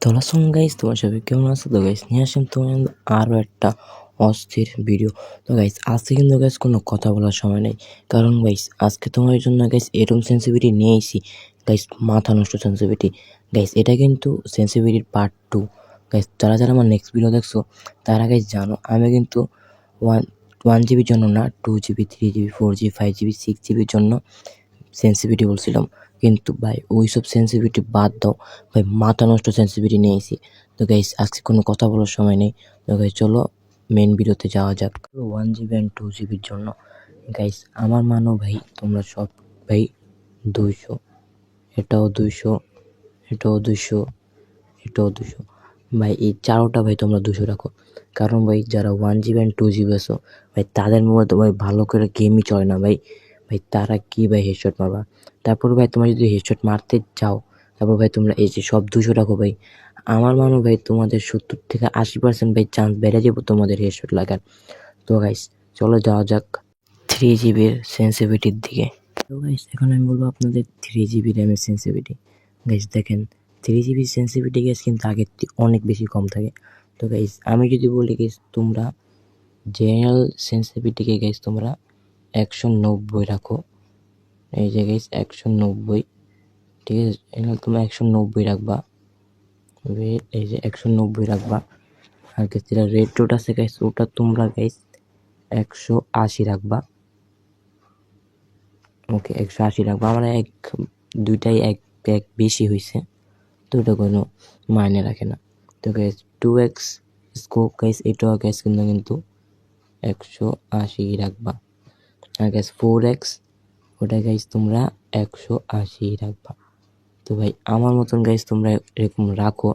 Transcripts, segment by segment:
তো আসুন গাইস, তোমার সবাই কেমন আছো? তো গাইস নিয়ে আসেন তোমার আরও একটা অস্থির ভিডিও। তো গাইস আজকে কিন্তু গাইস কোনো কথা বলার সময় নেই, কারণ গাইস আজকে তোমার জন্য গাইস এরকম সেন্সিভিটি নিয়ে এসেছি গাইস, মাথা নষ্ট সেন্সিভিটি। গাইস এটা কিন্তু সেন্সিভিটির পার্ট 2। গাইস যারা যারা আমার নেক্সট ভিডিও দেখছো তারা গাইস জানো আমি কিন্তু ওয়ান 1 জিবির জন্য না, 2 জিবি, 3 জিবি, 4 জিবি, 5 জিবি, 6 জিবির জন্য সেন্সিভিটি বলছিলাম। কিন্তু ভাই ওইসব সেন্সিভিটি বাদ দাও ভাই, মাথা নষ্ট সেন্সিভিটি নিয়েছি। তো গাইস আজকে কোনো কথা বলার সময় নেই। তো গাইস চলো মেন ভিডিওতে যাওয়া যাক। 1 জিবি অ্যান্ড 2 জিবির জন্য গাইস আমার মানো ভাই, তোমরা সব ভাই 200, এটাও 200, এটাও 200, এটাও 200 ভাই, এই চারোটা ভাই তোমরা 200 রাখো। কারণ ভাই যারা 1 জিবি অ্যান্ড 2 জিবি আছো ভাই, তাদের মোবাইল তো ভাই ভালো করে গেমই চলে না ভাই। ভাই তারা কি ভাই হেডশট মারবা? তারপর ভাই তোমরা যদি হেডশট মারতে চাও, তারপর ভাই তোমরা এই যে সব 200 রাখো ভাই। আমার মনে হয় ভাই তোমাদের 70 থেকে 80% ভাই চান্স বেড়ে যাবো তোমাদের হেডশট লাগার। তো গাইস চলো যাওয়া যাক 3 জিবির সেন্সিভিটির দিকে। তো গাইস এখন আমি বলবো আপনাদের 3 জিবি র্যামের সেন্সিভিটি। গাইস দেখেন 3 জিবি সেন্সিভিটি গাইস কিন্তু আগের থেকে অনেক বেশি কম থাকে। তো গাইস আমি যদি বলি গাইস তোমরা জেনারেল সেন্সিভিটিকে গাইস তোমরা 190 রাখো। এই যে গাইস 190, ঠিক আছে, এখানে তোমরা 190 রাখবা। এই যে 190 রাখবা। আর গাইস যেটা রেড ডট আছে গাইস ওটা তোমরা গাইস 180 রাখবা। ওকে 180 রাখবা। আমার দুইটাই এক বেশি হয়েছে, তো এটা কোনো মাইনে রাখে না। তো গাইস 2x স্কোপ গাইস এটাও গাইস কিন্তু 180 রাখবা। আর গাইস 4x ওটা গাইস তোমরা 180 রাখবা। তো ভাই আমার মতন গাইস তোমরা এরকম রাখো,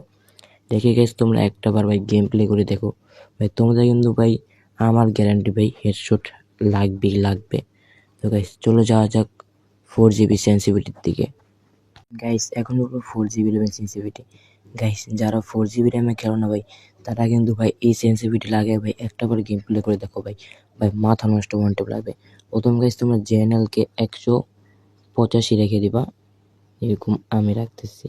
রেখে গাইস তোমরা একটাবার ভাই গেম প্লে করে দেখো ভাই, তোমাদের কিন্তু ভাই আমার গ্যারান্টি ভাই হেডশট লাগবে। তো গাইস চলে যাওয়া যাক 4 জিবি সেন্সিভিটির দিকে। গাইস এখন বলবো 4 জিবি র্যামের সেন্সিভিটি। গাইস যারা 4 জিবি র্যামে খেলো না ভাই, তারা কিন্তু ভাই এই সেন্সিভিটি লাগে ভাই একটাবার গেম প্লে করে দেখো ভাই, ভাই মাথা নষ্ট ওয়ান্টেড লাগবে। প্রথম গাইস তোমরা জেএনএলকে 185 রেখে দিবা, এরকম আমি রাখতেছি।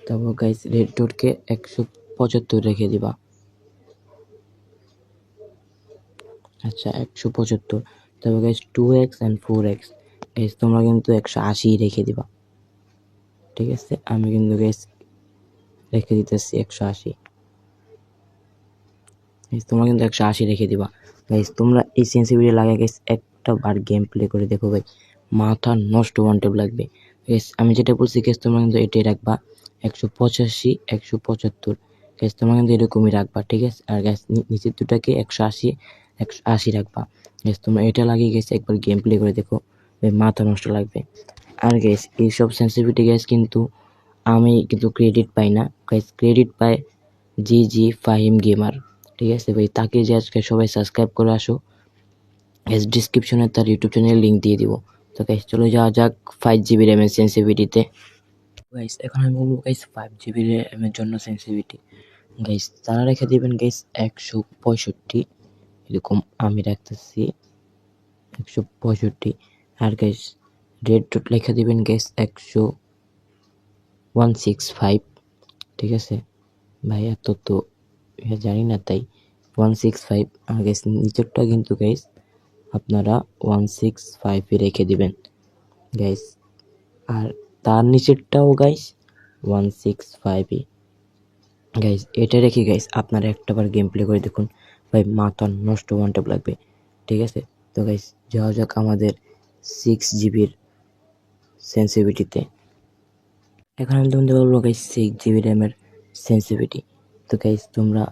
তারপর গাইস রেড ডটকে 175 রেখে দিবা। আচ্ছা 175। তারপর guys 2x and 4x guys তোমরা কিন্তু 180 রেখে দিবা, ঠিক আছে। আমি কিন্তু গাইস রেখে দিতেছি 180। গাইস তোমরা কিন্তু 180 রেখে দিবা। গাইস তোমরা এই সেন্সিভিটি লাগাই গাইস একটা বার গেম প্লে করে দেখো ভাই, মাথা নষ্ট ওয়ান্টেড লাগবে। গাইস আমি যেটা বলছি গাইস তোমরা কিন্তু এটাই রাখবা 185, 175। গাইস তোমরা কিন্তু এরকমই রাখবা, ঠিক আছে। আর গাইস নিচের দুটাকে 180, 180 রাখবা। গাইস তোমরা এটা লাগিয়ে গাইস একবার গেম প্লে করে দেখো ভাই, মাথা নষ্ট লাগবে। আর গাইস এইসব সেন্সিভিটি গাইস কিন্তু আমি কিন্তু ক্রেডিট পাই না গাইস, ক্রেডিট পায় জি ফাহিম গেমার, ঠিক আছে ভাই। তাকে যে আজকে সবাই সাবস্ক্রাইব করে আসো, গাইস ডিসক্রিপশনে তার ইউটিউব চ্যানেলের লিঙ্ক দিয়ে দিব। তো গাইস চলে যাওয়া যাক 5 জিবি র্যামের সেন্সিভিটিতে। গাইস এখন আমি বলবো গাইস 5 জিবি র্যামের জন্য সেন্সিভিটি। গাইস তারা রেখে দিবেন গাইস 165, এরকম আমি রাখতেছি 165। আর গাইস রেড ডট লেখা দিবেন গাইস 165, ঠিক আছে ভাই, এত তো জানি না তাই 165। আর গাইস নিচেরটা কিন্তু গাইস আপনারা 165 রেখে দিবেন গাইস, আর তার নিচেরটাও গাইস 165 গাইস। এটা রেখে গাইস আপনারা একটাবার গেম প্লে করে দেখুন ভাই, মাথা নষ্ট ওয়ান্টেড লাগবে, ঠিক আছে। তো গাইস যাওয়া যাক আমাদের 6 জিবির সেন্সিভিটিতে। এখন আমি তোমাদের বলবো গাইস 6 জিবি র্যামের সেন্সিভিটি। তো গাইস তোমরা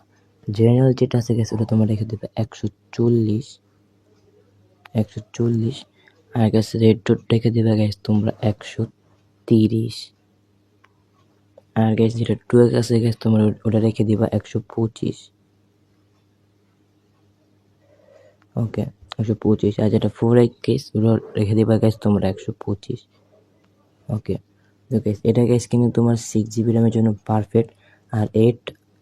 জেনারেল যেটা আছে গাইস ওটা তোমরা রেখে দেবে 140। আর গাইস রেড ডট রেখে দেবে গাইস তোমরা 130। আর গাইস যেটা 2x আছে গাইস তোমরা ওটা রেখে দিবা 125। ওকে 125। আর যেটা 4x গাইস ওটা রেখে দিবা গাইস তোমরা 125। ওকে তো গাইস এটা গাইস কিন্তু তোমার 6 জিবি র্যামের জন্য পারফেক্ট। আর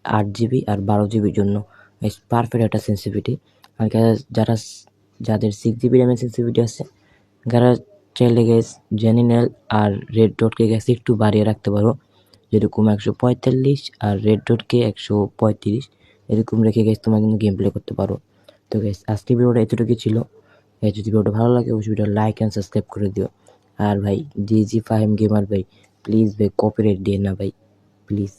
8 জিবি আর 12 জিবির জন্য গাইস পারফেক্ট একটা সেন্সিভিটি। আর যাদের 6 জিবি র্যামের সেন্সিভিটি আছে, যারা চাইলে গ্যাস জেনিনেল আর রেড ডটকে গ্যাস একটু বাড়িয়ে রাখতে পারো, যেরকম 145 আর রেড ডটকে 135 এরকম রেখে গ্যাস তোমরা কিন্তু গেম প্লে করতে পারো। তো গ্যাস আজকে ভিডিওটা এতটুকুই ছিল। যদি ভিডিওটা ভালো লাগে অবশ্যই ভিডিও লাইক অ্যান্ড সাবস্ক্রাইব করে দিও। আর ভাই জি ফাহিম গেমার ভাই প্লিজ ভাই কপিরাইট দিয়ে না ভাই, প্লিজ।